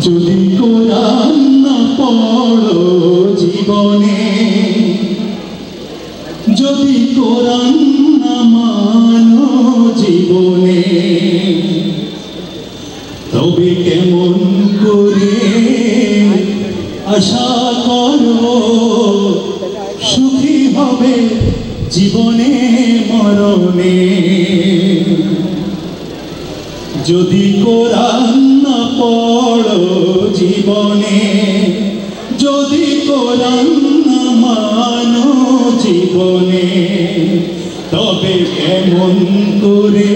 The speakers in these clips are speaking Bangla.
যদি কোরআন না পড়ো জীবনে, যদি কোরআন না মানো জীবনে, তবে কেমন করে আশা করো সুখী হবে জীবনে মরণে। যদি কোরআন না পড়ো জীবনে, যদি কোরআন না মানো জীবনে, তবে কেমন করে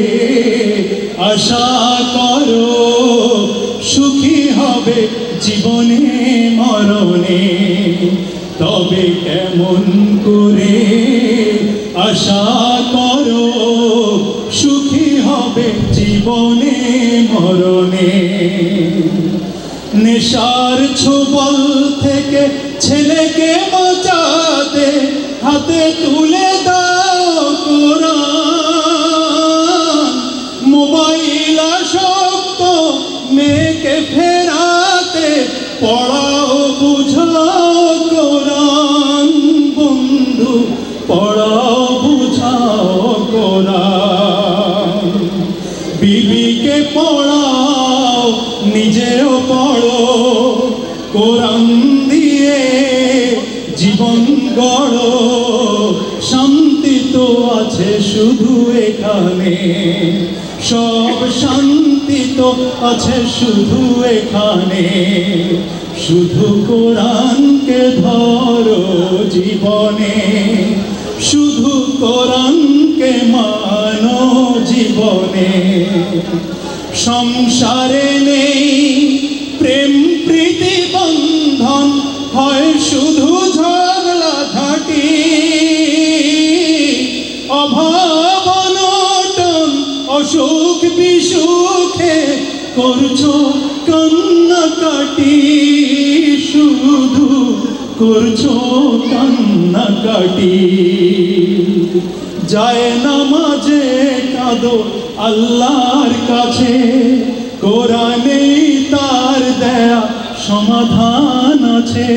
আশা করো সুখী হবে জীবনে মরণে। তবে কেমন করে আশা করো সুখী হবে জীবনে মরণে। নেশার ছোবল থেকে ছেলেকে বাঁচাতে হাতে তুলে দাও কোরআন। মোবাইল আসক্ত মেয়েকে ফেরাতে পড়াও বুঝাও কোরআন। বন্ধু পড়াও বুঝাও কোরআন। বিবিকে পড়াও নিজেও পড়ো, কোরআন দিয়ে জীবন গড়ো। শান্তি তো আছে শুধু এখানে, সব শান্তি তো আছে শুধু এখানে। শুধু কোরআনকে ধরো জীবনে, শুধু কোরআনকে মানো জীবনে। সংসারে নেই প্রেম প্রীতি বন্ধন, হয় শুধু ঝগড়া ঝাঁটি। অভাব অনটন অসুখ বিসুখে করছো কান্নাকাটি, শুধু করছো কান্নাকাটি। যায় নামাজে কাঁদো আল্লাহর কাছে, কোরআনে তার দেয়া সমাধান আছে।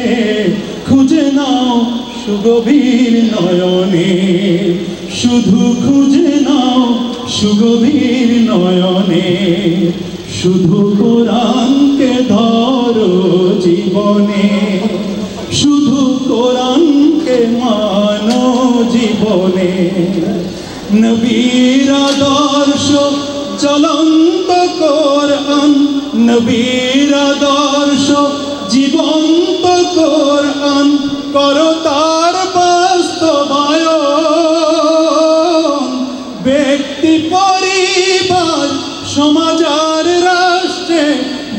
খুঁজে নাও সুগভীর নয়নে, শুধু খুঁজে নাও সুগভীর নয়নে। শুধু কোরআনকে ধরো জীবনে, শুধু কোরআনকে মানো জীবনে। নবীর আদর্শ চলন্ত কোরআন, নবীর আদর্শ জীবন্ত কোরআন। করো তার বাস্তবায়ন, ব্যক্তি পরিবার সমাজ আর রাষ্ট্রে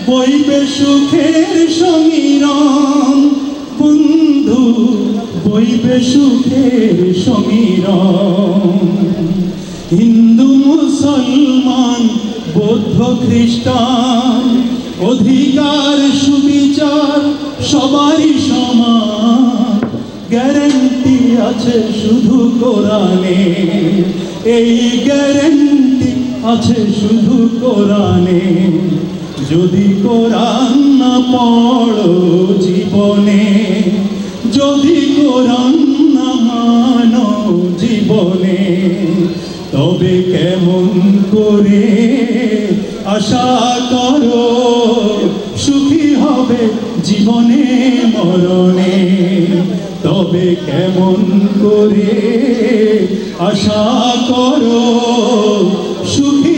বইবে সুখের সমীরণ। বন্ধু বইবে সুখের সমীরণ। হিন্দু মুসলমান বৌদ্ধ খ্রিস্টান, অধিকার সুবিচার সবারই সমান। গ্যারান্টি আছে শুধু কোরআনে, এই গ্যারান্টি আছে শুধু কোরআনে। যদি কোরআন না পড়ো জীবনে, যদি কোরআন না মানো জীবনে, তবে কেমন করে আশা করো সুখী হবে জীবনে মরণে। তবে কেমন করে আশা করো সুখী